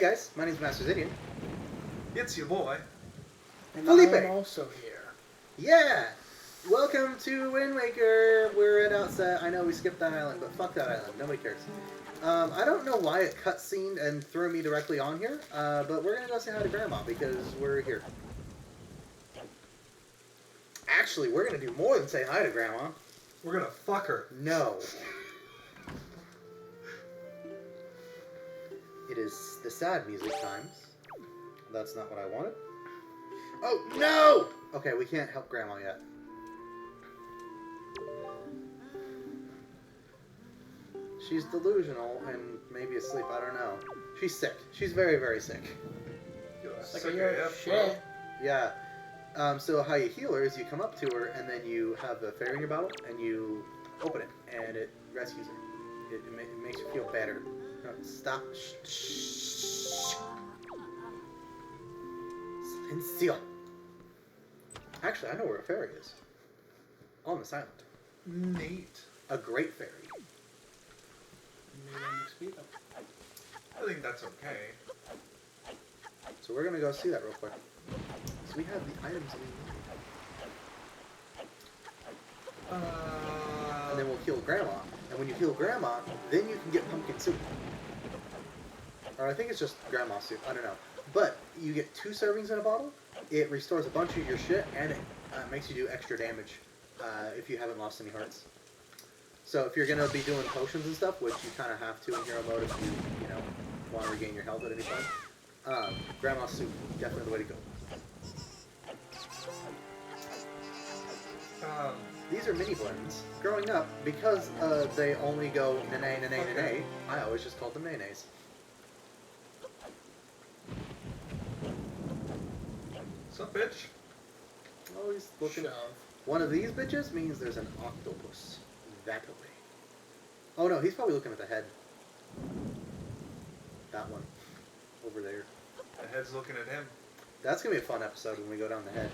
Hey guys, my name's MasterZidion. It's your boy. And Felipe. I'm also here. Yeah! Welcome to Wind Waker. We're at Outset. I know we skipped that island, but fuck that island. Nobody cares. I don't know why it cutscened and threw me directly on here, but we're gonna go say hi to Grandma because we're here. Actually, we're gonna do more than say hi to Grandma. We're gonna fuck her. No. It is the sad music times. That's not what I wanted. Oh, no! Okay, we can't help Grandma yet. She's delusional and maybe asleep, I don't know. She's sick. She's very, very sick. Like a shit. Yeah. So how you heal her is you come up to her and then you have a fairy in your bottle and you open it and it rescues her. It makes her feel better. No, stop. Shh. Silencio. Actually, I know where a fairy is. On this island. Neat. A great fairy. I think that's okay. So we're gonna go see that real quick. So we have the items we need. And then we'll heal Grandma. And when you heal Grandma, then you can get pumpkin soup. Or I think it's just Grandma soup. I don't know. But you get 2 servings in a bottle. It restores a bunch of your shit, and it makes you do extra damage if you haven't lost any hearts. So if you're going to be doing potions and stuff, which you kind of have to in hero mode if you know, want to regain your health at any point, Grandma soup, definitely the way to go. These are mini blends. Growing up, because they only go na-nay, I always just called them nays. What's up, bitch? Oh, he's looking. Shove. One of these bitches means there's an octopus. That way. Oh no, he's probably looking at the head. That one. Over there. The head's looking at him. That's gonna be a fun episode when we go down the head.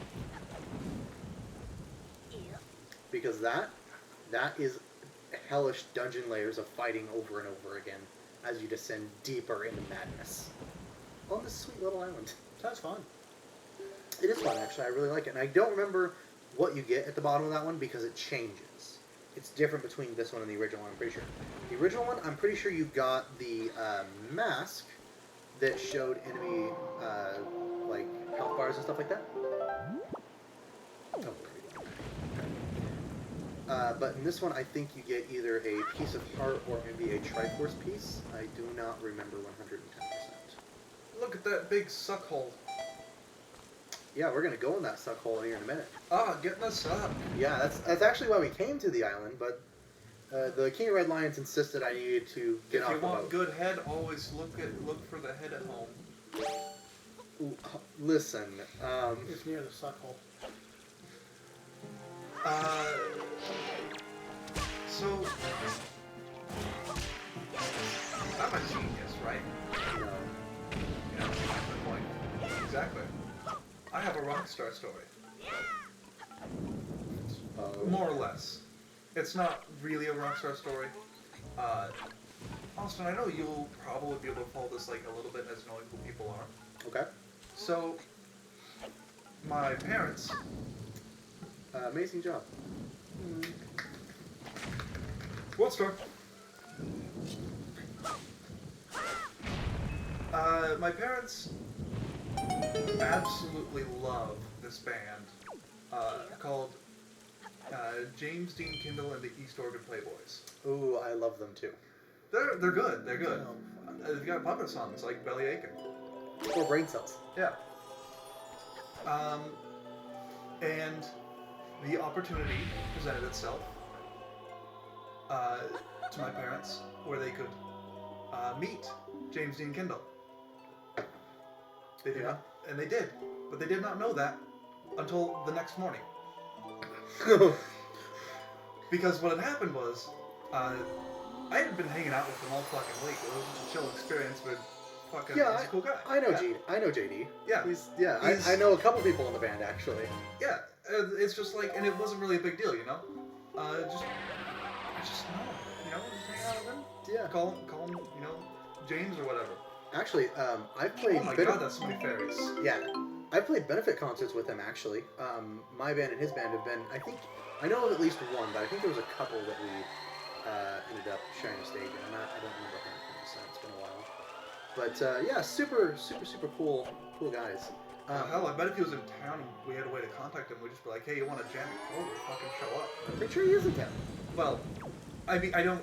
Because that is hellish dungeon layers of fighting over and over again as you descend deeper into madness. On this sweet little island. Sounds fun. It is fun, actually. I really like it. And I don't remember what you get at the bottom of that one because it changes. It's different between this one and the original one, I'm pretty sure. The original one, I'm pretty sure you got the mask that showed enemy, like, health bars and stuff like that. Oh, there we go. But in this one, I think you get either a piece of heart or maybe a Triforce piece. I do not remember 110%. Look at that big suck hole. Yeah, we're gonna go in that suck hole here in a minute. Ah, getting us up. Yeah, that's actually why we came to the island, but the King of Red Lions insisted I needed to get off the boat. If you want good head, always look for the head at home. Ooh, listen, It's near the suck hole. So I'm a genius, right? you know, You know, that's the point. Exactly. I have a rockstar story. More or less. It's not really a rockstar story. Austin, I know you'll probably be able to follow this like a little bit as knowing who people are. okay. So, my parents. Amazing job. World Star. My parents absolutely love this band called James Dean Kindle and the East Oregon Playboys. Ooh, I love them too. They're good. They're good. They've got popular songs like Belly Aching. Or brain cells. Yeah. And the opportunity presented itself to my parents where they could meet James Dean Kindle. They did not, and they did, but they did not know that until the next morning. Because what had happened was, I had been hanging out with them all fucking week. It was just a chill experience, but fucking, he's a cool guy. I know yeah. I know JD. Yeah. I know a couple people in the band actually. Yeah, it's just like, and it wasn't really a big deal, you know? I just know, you know, just hang out with him. Yeah. Call him, you know, James or whatever. Actually, I've played. Oh my god, that's so many fairies. Yeah, I've played benefit concerts with him. Actually, my band and his band have been. I know of at least one, but I think there was a couple that we ended up sharing a stage in. I don't remember 100%. It's been a while. But yeah, super cool guys. Hell, I bet if he was in town and we had a way to contact him, we'd just be like, hey, you want to jam it? Oh, fucking show up. I'm pretty sure he is in town. Well, I mean, I don't...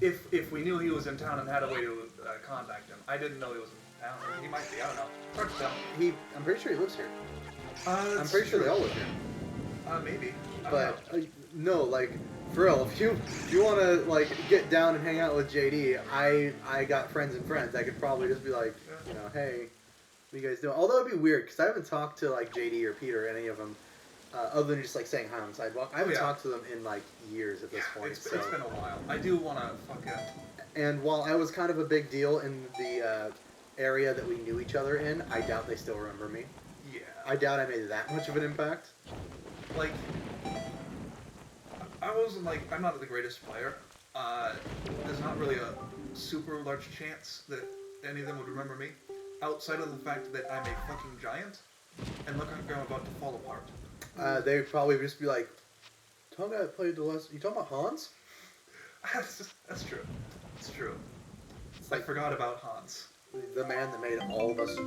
If we knew he was in town and had a way to contact him, I didn't know he was in town. He might be, I don't know. It's hard to tell. I'm pretty sure he lives here. I'm pretty true. sure they all live here. Maybe. But no, like for real, if you want to like get down and hang out with JD, I got friends and friends. I could probably just be like, you know, hey, what are you guys doing? Although it'd be weird because I haven't talked to like JD or Peter or any of them, other than just like saying hi on the sidewalk. I haven't talked to them in like years at this point. It's been a while. I do want to fucking. And while I was kind of a big deal in the area that we knew each other in, I doubt they still remember me. Yeah. I doubt I made that much of an impact. Like, I wasn't like, I'm not the greatest player. There's not really a super large chance that any of them would remember me, outside of the fact that I'm a fucking giant, and look like I'm about to fall apart. They'd probably just be like, "Tell guy that played the last. You talking about Hans?" That's true. It's true. I forgot about Hans. The man that made all of us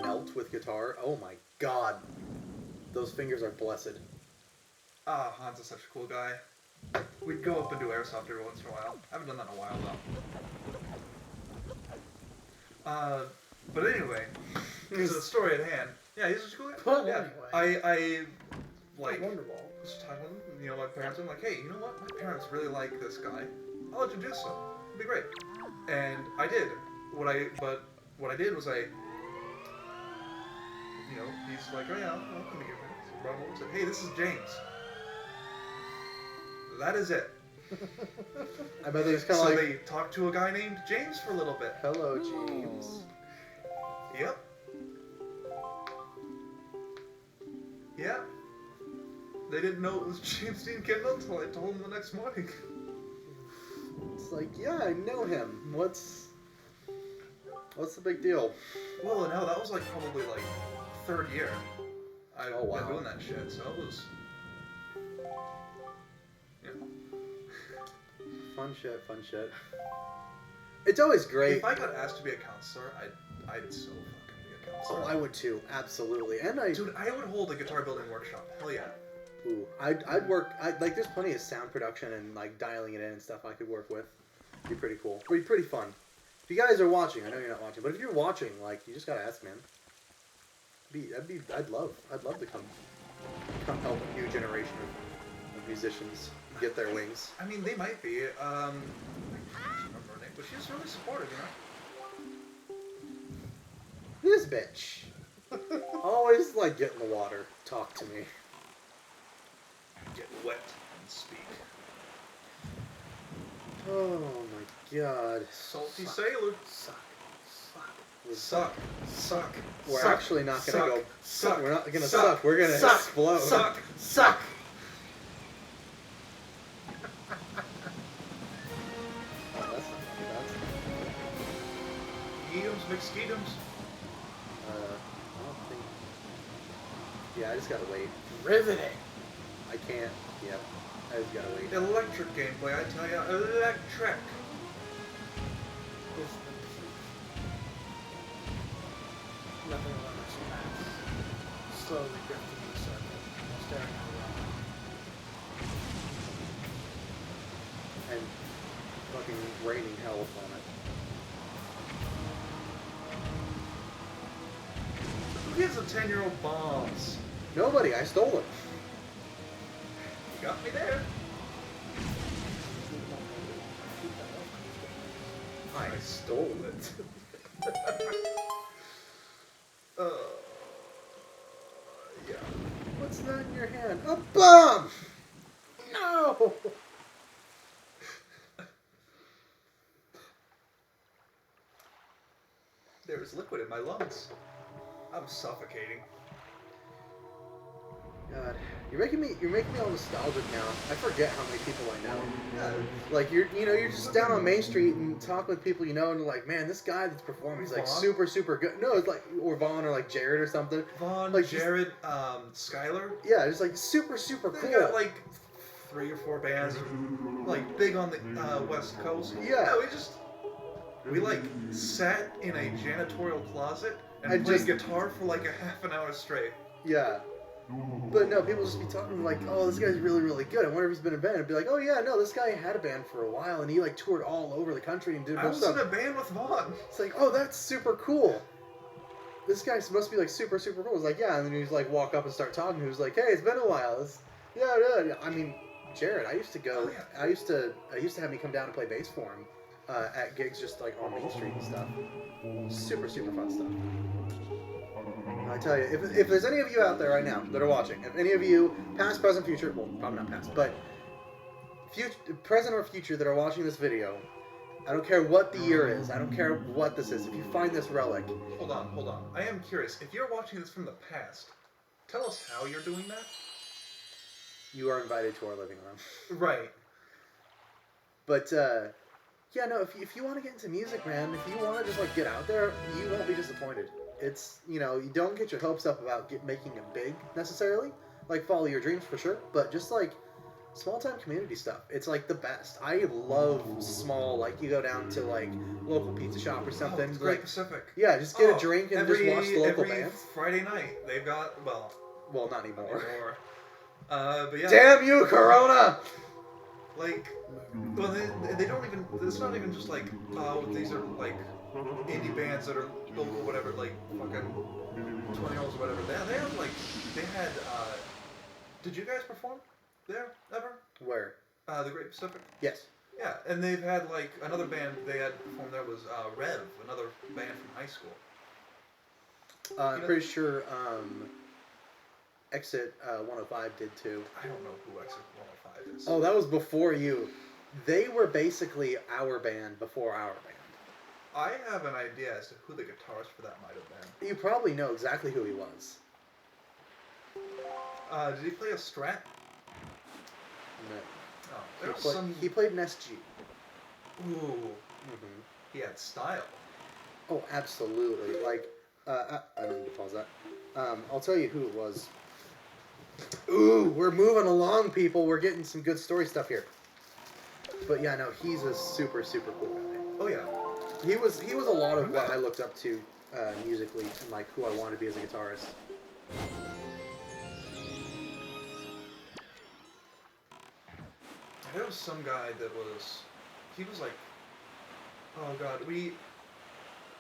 melt with guitar. Oh my god. Those fingers are blessed. Hans is such a cool guy. We'd go up and do airsoft every once in a while. I haven't done that in a while, though. But anyway, to the story at hand. Yeah, he's just a cool guy. Well, yeah. anyway. I like, Wonderful. was talking with him, you know, my parents, I'm like, hey, you know what? My parents really like this guy. I'll introduce him. It'd be great. And I did. What I did was you know, he's like, oh yeah, I'll come to your parents. So brought him over and said, hey, this is James. That is it. I bet they just kind of So like. they talked to a guy named James for a little bit. Hello, James. Yep. Yeah. They didn't know it was James Dean Kendall until I told them the next morning. It's like, yeah, I know him. What's the big deal? Well, no, that was like probably like third year. I've wow. been doing that shit, so it was. Yeah. Fun shit. It's always great. If I got asked to be a counselor, I'd so fucking be a counselor. Oh, I would too, absolutely. And Dude, I would hold a guitar building workshop. Hell yeah. Ooh, I'd work. Like, there's plenty of sound production and like dialing it in and stuff I could work with. It'd be pretty cool. It'd be pretty fun. If you guys are watching, I know you're not watching, but if you're watching, like, you just gotta ask, man. I'd love to come help a new generation of musicians get their wings. I mean, they might be. I don't remember her name, but she's really supportive, you know. This bitch. Always like get in the water. Talk to me. Get wet and speak. Oh my god. Salty sailor. Suck. Suck. We're suck, actually not gonna suck, go. Suck. We're not gonna suck, suck. We're gonna suck, explode. Suck. Oh, that's not Edoms, McSkeetums. I don't think. Yeah, I just gotta wait. Riveting. I can't. Yep. I just gotta wait. Electric gameplay, I tell ya. Electric. Nothing will ever surpass. Slowly drifting in a circle, staring at the wall. And fucking raining hell upon it. Who gives a 10-year-old bombs? Nobody. I stole it. You got me there. I stole it. Yeah. What's that in your hand? A bomb! No! There is liquid in my lungs. I'm suffocating. God, you're making me all nostalgic now. I forget how many people I know. Yeah, Like you're just down on Main Street and talk with people you know, and they're like, man, this guy that's performing, he's like Vaughn? super good. No, it's like or Vaughn or like Jared or something. Vaughn, Like Jared, Skylar. yeah, just like super They cool. got like 3 or 4 bands, like big on the West Coast. Yeah. We like sat in a janitorial closet and I played just- guitar for like a half an hour straight. Yeah. But no, people just be talking like, oh, this guy's really good. I wonder if he's been in a band. And be like, oh yeah, no, this guy had a band for a while and he like toured all over the country and did a I bunch of was in stuff. a band with Vaughn. It's like, oh, that's super cool. This guy must be like super cool. It's like, yeah, and then he's like walk up and start talking. He was like, hey, it's been a while. Yeah. I mean, Jared, I used to go. Oh, yeah. I used to have me come down and play bass for him at gigs just like on Main Street and stuff. Super fun stuff. I tell you, if there's any of you out there right now that are watching, if any of you, past, present, future, well, probably not past, but future, present or future that are watching this video, I don't care what the year is, I don't care what this is, if you find this relic, Hold on. I am curious. If you're watching this from the past, tell us how you're doing that. you are invited to our living room. Right. But, yeah, no, if you want to get into music, man, if you want to just, like, get out there, you won't be disappointed. It's, you know, you don't get your hopes up about making it big, necessarily. Like, follow your dreams, for sure. But just, like, small-time community stuff. It's, like, the best. I love small, like, you go down to, like, local pizza shop or something. Oh, Great like, Pacific. yeah, just get a drink and just watch the local every bands. Friday night, they've got, well, Well, not anymore. But yeah. Damn you, Corona! Like, well, they don't even, it's not even just like, oh, these are like indie bands that are local, whatever, like fucking 20-year-olds or whatever. They have like, they had, did you guys perform there ever? Where? The Great Pacific? Yes. Yeah, and they've had like, another band they had performed there was Rev, another band from high school. I'm pretty sure Exit 105 did too. I don't know who Exit 105 is. Oh, that was before you. They were basically our band before our band. I have an idea as to who the guitarist for that might have been. You probably know exactly who he was. Did he play a Strat? No. Oh, there was some... He played an SG. Ooh, Mm-hmm. he had style. Oh, absolutely. Like, I don't need to pause that. I'll tell you who it was. Ooh, we're moving along, people. We're getting some good story stuff here. But yeah, no, he's a super cool guy. Oh yeah. He was a lot of what I looked up to musically and like who I wanted to be as a guitarist. There was some guy that was, he was like, oh god,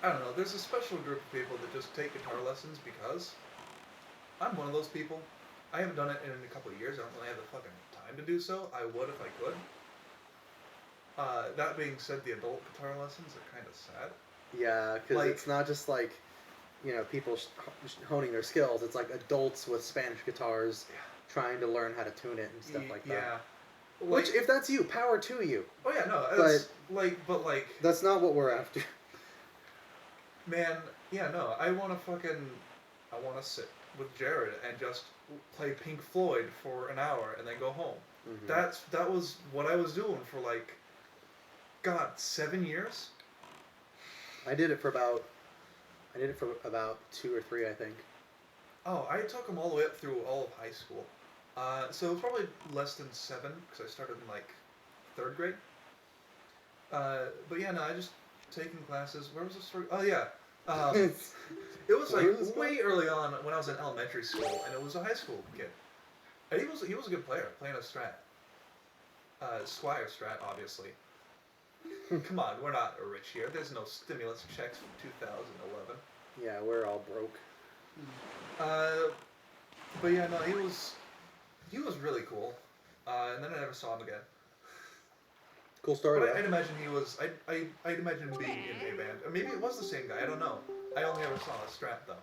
I don't know, there's a special group of people that just take guitar lessons because I'm one of those people. I haven't done it in a couple of years. I don't really have the fucking time to do so. I would if I could. That being said, the adult guitar lessons are kind of sad. Yeah, because Like- it's not just like, you know, people honing their skills. It's like adults with Spanish guitars trying to learn how to tune it and stuff like that. Yeah. Which, if that's you, power to you. Oh yeah, no, But- it's like, That's not what we're after. man, yeah, no, I want to sit with Jared and just play Pink Floyd for an hour and then go home. Mhm. That was what I was doing for like, God, 7 years. I did it for about 2 or 3, I think. Oh, I took them all the way up through all of high school. So it was probably less than 7 because I started in like 3rd grade. But yeah, no, I just taking classes. Where was the story? Oh yeah. It was like Where was way early on when I was in elementary school, and it was a high school kid. And he was a good player, playing a Strat. Squire Strat, obviously. Come on, we're not rich here. There's no stimulus checks from 2011. Yeah, we're all broke. But yeah, no, he was really cool. And then I never saw him again. Cool story. But though. I'd imagine he was. I'd imagine him being in a band, or maybe it was the same guy. I don't know. I only ever saw a Strat though.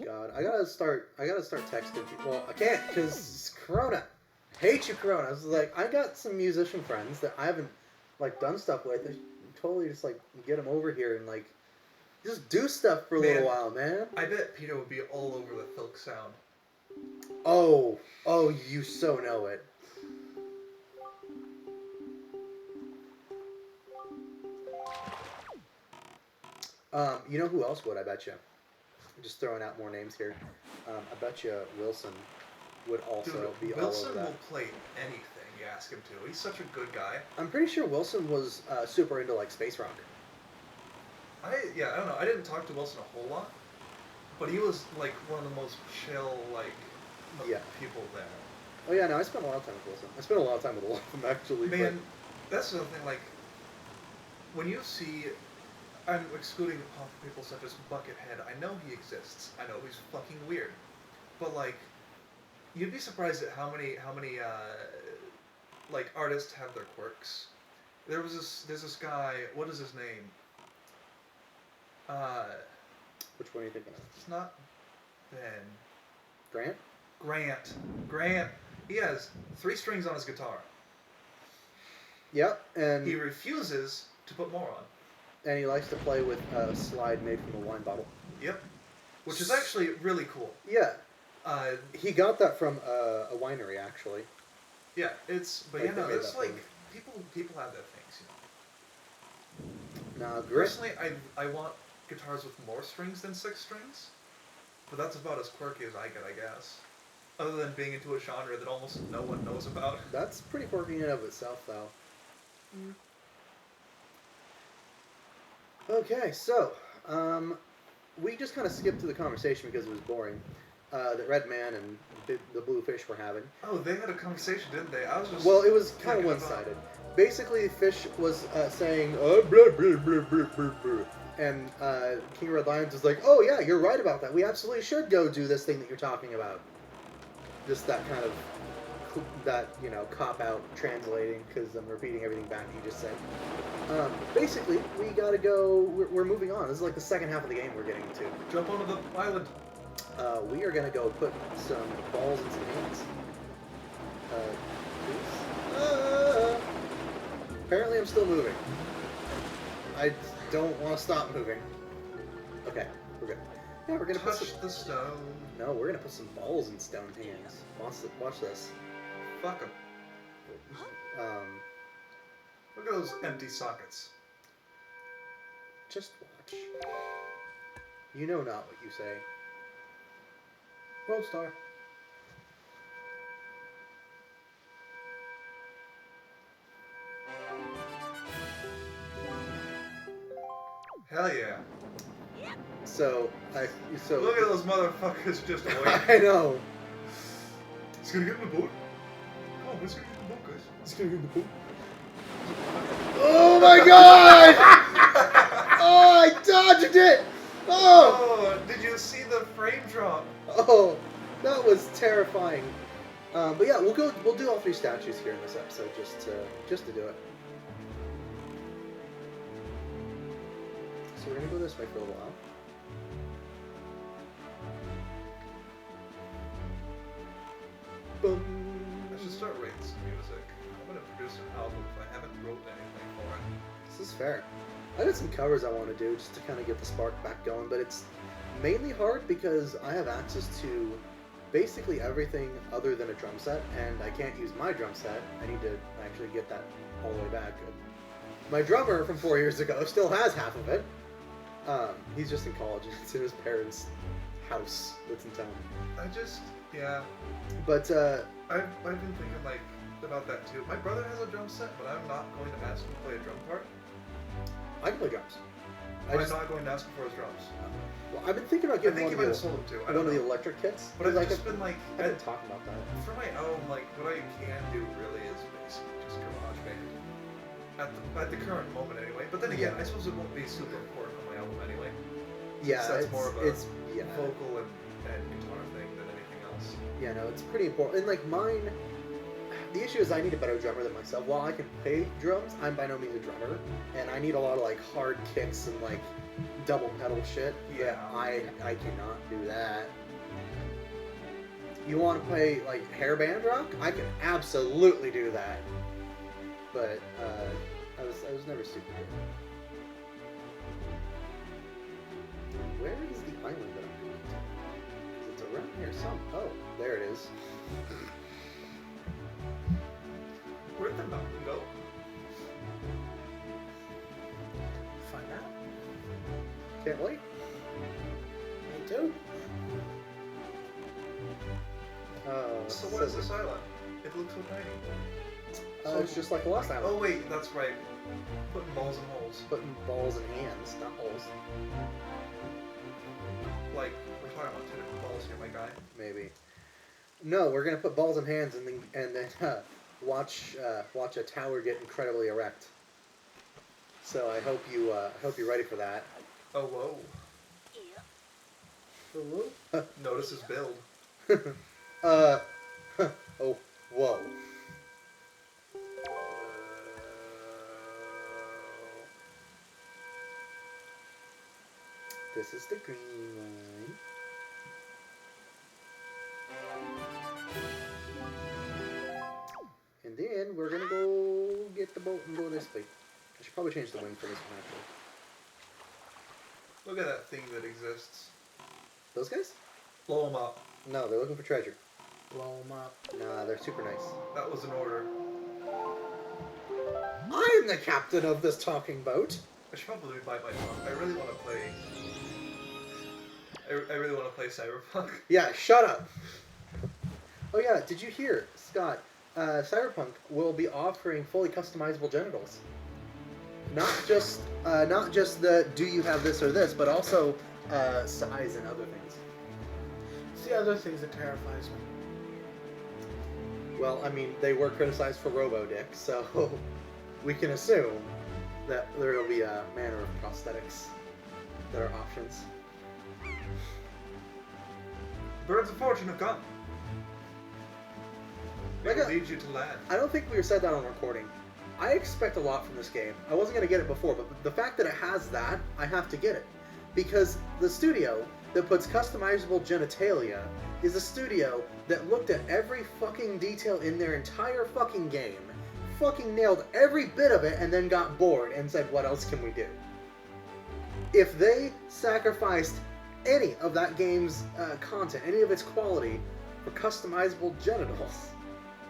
God, I gotta start texting people. Well, I can't because Corona. Hate you, Corona. I was like, I got some musician friends that I haven't like done stuff with. I should totally just like get them over here and like Just do stuff for a Man. little while, man. I bet Peter would be all over the Thilk sound. Oh, you so know it. You know who else would? I bet you. Just throwing out more names here. I bet you Wilson would also Dude, be Wilson all over that. will play anything you ask him to. He's such a good guy. I'm pretty sure Wilson was super into like space rock. I don't know. I didn't talk to Wilson a whole lot, but he was like one of the most chill people there. Oh yeah, no, I spent a lot of time with Wilson. I spent a lot of time with a lot of them actually. Man, that's the thing. Like, when you see, I'm excluding people such as Buckethead. I know he exists. I know he's fucking weird, but like, you'd be surprised at how many like artists have their quirks. There's this guy. What is his name? Which one are you thinking of? It's not Ben. Grant? He has 3 strings on his guitar. Yep, and He refuses to put more on. he likes to play with a slide made from a wine bottle. Yep. Which is actually really cool. Yeah. He He got that from a winery, actually. Yeah, it's but Like, yeah, no, they made it's that like for people have their things, you know. Now, Grant. Personally, I want guitars with more strings than 6 strings, but that's about as quirky as I get, I guess. Other than being into a genre that almost no one knows about. That's pretty quirky in and of itself, though. Okay, so we just kind of skipped through the conversation because it was boring. That Red Man and the Blue Fish were having. Oh, they had a conversation, didn't they? I was just. Well, it was kind of one-sided. Basically, Fish was saying, blah, blah, blah, blah, blah, blah. And King Red Lions was like, oh yeah, you're right about that. We absolutely should go do this thing that you're talking about. Just that kind of, cop-out translating, because I'm repeating everything back you just said. Basically, we gotta go, we're moving on. This is like the second half of the game we're getting to. Jump onto the island. We are gonna go put some balls in some hands. Apparently I'm still moving. I don't want to stop moving. Okay, we're good. Yeah, we're gonna Touch put some... the stone. No, we're gonna put some balls in Stone's hands. Watch this. Fuck them. Look at those empty sockets. Just watch. You know not what you say. World Star. Hell yeah. So Look at those motherfuckers just waiting. I know. It's gonna get in the boat. Oh, what's gonna get in the boat, guys? It's gonna get in the boat. Oh my god! Oh, I dodged it! Oh! Oh, did you see the frame drop? Oh, that was terrifying. But yeah, we'll do all 3 statues here in this episode just to do it. So we're gonna go this way for a little while. Boom. I should start writing some music. I'm gonna produce an album if I haven't wrote anything for it. This is fair. I got some covers I want to do just to kind of get the spark back going, but it's mainly hard because I have access to basically everything other than a drum set, and I can't use my drum set. I need to actually get that all the way back. My drummer from 4 years ago still has half of it. He's just in college. It's in his parents' house that's in town. Yeah. But I've been thinking like about that too. My brother has a drum set, but I'm not going to ask him to play a drum part. I can play drums. I'm not going to ask him for his drums. Well, I've been thinking about I getting think he might have sold them too. I one don't of know. the electric kits. But I've Like, just been like, I've been talking about that. for my own, like, what I can do really is basically just garage band. At the current moment, anyway. But then again, I suppose it won't be super important on my album anyway. Yeah, So that's more of a yeah. vocal and guitar thing than anything else. Yeah, no, it's pretty important. And like mine, the issue is I need a better drummer than myself. While I can play drums, I'm by no means a drummer, and I need a lot of like hard kicks and like double pedal shit. Yeah. I cannot do that. You want to play like hairband rock? I can absolutely do that. But I was never super good. here? Some. Oh, there it is. Where'd the mountain go? Find out. Can't wait. Me too. So what is this island? It looks so tiny. It's just like the last island. Oh wait, that's right. Putting balls in holes. Putting balls in hands, not holes. Like, we're talking about two different balls here, my guy. Maybe. No, we're gonna put balls in hands and then watch a tower get incredibly erect. So I hope you're ready for that. Oh whoa. Ooh. Notice his build. Oh, whoa. This is the green line. And then we're gonna go get the boat and go this way. I should probably change the wing for this one actually. Look at that thing that exists. Those guys? Blow him up. No, they're looking for treasure. Blow them up. Nah, they're super nice. That was an order. I'm the captain of this talking boat. I should probably bite my tongue. I really want to play. I really want to play Cyberpunk. Yeah, shut up. Oh yeah, did you hear, Scott? Cyberpunk will be offering fully customizable genitals. Not just the do you have this or this, but also size and other things. It's the other things that terrifies me. Well, I mean, they were criticized for Robo-Dick, so we can assume that there will be a manner of prosthetics that are options. Birds of Fortune have come. They Like will a- lead you to land. I don't think we said that on recording. I expect a lot from this game. I wasn't going to get it before, but the fact that it has that, I have to get it. Because the studio that puts customizable genitalia is a studio that looked at every fucking detail in their entire fucking game, fucking nailed every bit of it, and then got bored and said, what else can we do? If they sacrificed any of that game's content, any of its quality, for customizable genitals,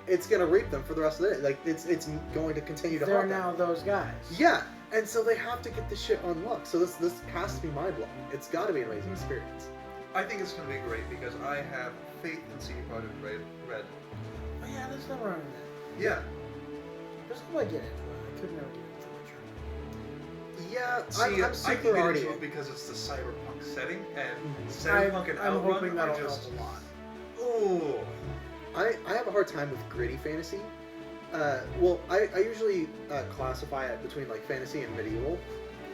it's gonna reap them for the rest of the day. Like it's going to continue to They're haunt now them. those guys. Yeah, and so they have to get this shit unlocked. So this has to be mind blowing. It's got to be an amazing experience. I think it's going to be great because I have faith in CD Projekt Red. Oh yeah, there's no wrong with that. Yeah. Just how I get into it. I could never get into Witcher. Yeah, See, I'm I can super get already. into it because it's the cyberpunk setting, and Mhm. cyberpunk and I'm Outrun hoping are that'll just. help a lot. Oh. I have a hard time with gritty fantasy. Well, I usually classify it between like fantasy and medieval.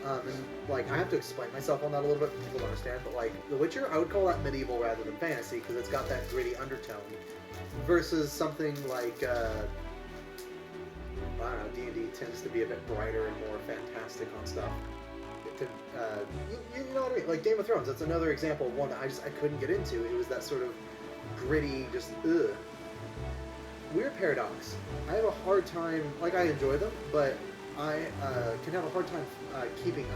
And like I have to explain myself on that a little bit for people to understand. But like The Witcher, I would call that medieval rather than fantasy because it's got that gritty undertone. Versus something like I don't know, D&D tends to be a bit brighter and more fantastic on stuff. You know what I mean? Like Game of Thrones, that's another example of one that I couldn't get into. It was that sort of gritty, just ugh. Weird paradox. I have a hard time, like I enjoy them, but I can have a hard time keeping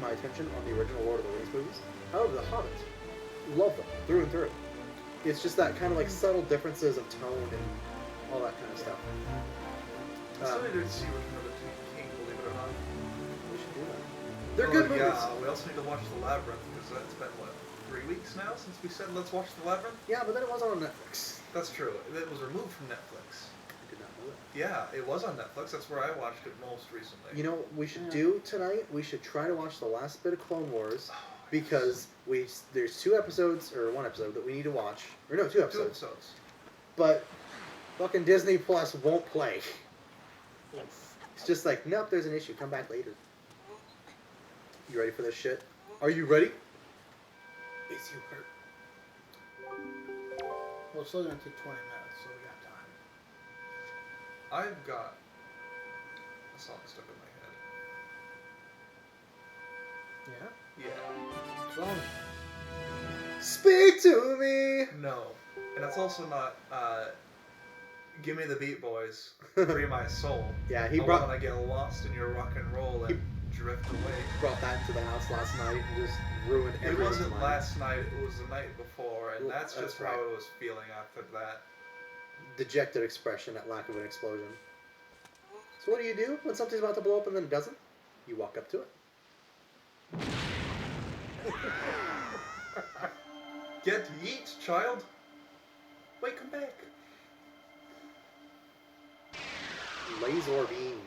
my attention on the original Lord of the Rings movies. However, The Hobbit, love them through and through. It's just that kind of like subtle differences of tone and all that kind of stuff. I still need to see Return of the King, believe it or not. We should do that. They're good movies. Yeah, we also need to watch The Labyrinth because that's been, what, 3 weeks now since we said let's watch The Labyrinth? Yeah, but then it wasn't on Netflix. That's true. It was removed from Netflix. I did not know that. Yeah, it was on Netflix. That's where I watched it most recently. You know what we should do tonight? We should try to watch the last bit of Clone Wars Oh, because there's 2 episodes or 1 episode that we need to watch. Or no, 2 2 episodes. episodes. But fucking Disney Plus won't play. Yes. It's just like, nope, there's an issue. Come back later. You ready for this shit? Are you ready? Is you hurt? Well, it's still gonna take 20 minutes, so we got time. I've got a song stuck in my head. Yeah. Yeah. So, Speak to me! No. And it's also not, Give Me the Beat Boys, Free My Soul. Yeah, he I brought... wanna get lost in your rock and roll and drift away. Brought that into the house last night and just ruined It everything's wasn't mind. last night, it was the night before, and Well, that's just that's right. how I was feeling after that. Dejected expression at lack of an explosion. So what do when something's about to blow up and then it doesn't? You walk up to it. Get yeet, child! Wait, come back! Laser beam.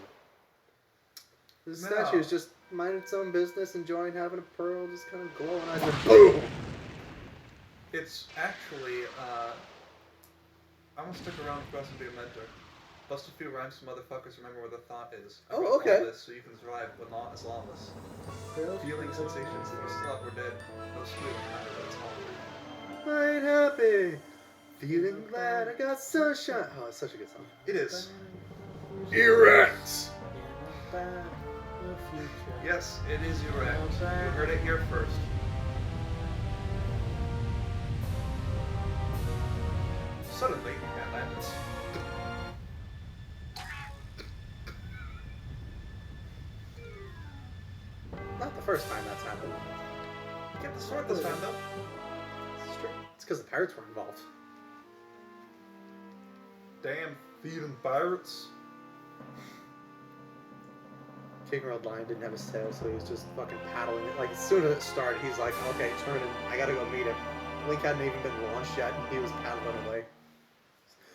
The No. statue is just minding its own business, enjoying having a pearl, just kind of glowing eyes. And boom! It's actually, I'm gonna stick around for us and be a mentor. Bust a few rhymes so motherfuckers remember where the thought is. I Oh, wrote okay. all this so you can survive, but not as lawless. Feeling sensations that you thought were dead. No squealing, remember that it's home. I ain't happy. Feeling glad I got sunshine. Oh, it's such a good song. It is. Erect! Yes, it is erect. You heard it here first. Suddenly, Atlantis. Not the first time that's happened. Get the sword this time, though. It's true. It's because the pirates were involved. Damn thieving pirates. King Red Lion didn't have his tail, so he was just fucking paddling it. Like, as soon as it started, he's like, okay, turn it. I gotta go meet him. Link hadn't even been launched yet, and he was paddling away.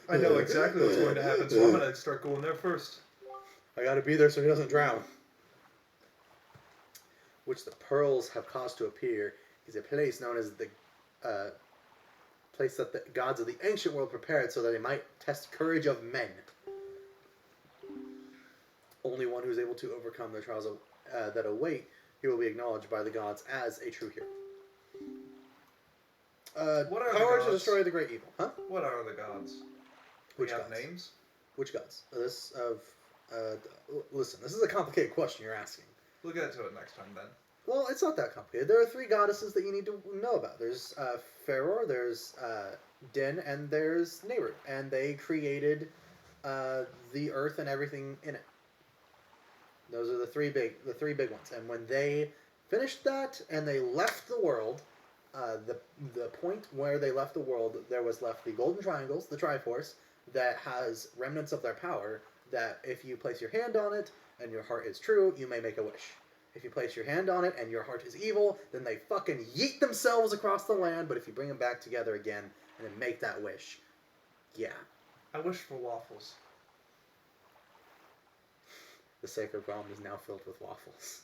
I know exactly what's going to happen, so I'm gonna start going there first. I gotta be there so he doesn't drown. Which the pearls have caused to appear is a place known as the place that the gods of the ancient world prepared so that they might test courage of men. Only one who is able to overcome the trials that await, he will be acknowledged by the gods as a true hero. What are the power to gods? destroy the great evil, huh? What are the gods? Which We have gods? names? Which gods? Listen, this is a complicated question you're asking. We'll get to it next time then. Well, it's not that complicated. There are three goddesses that you need to know about. There's Pharaoh, there's Din, and there's Nehru. And they created the earth and everything in it. Those are the three big ones. And when they finished that and they left the world, the point where they left the world, there was left the Golden Triangles, the Triforce, that has remnants of their power. That if you place your hand on it and your heart is true, you may make a wish. If you place your hand on it and your heart is evil, then they fucking yeet themselves across the land. But if you bring them back together again and then make that wish, yeah. I wish for waffles. The sacred realm is now filled with waffles.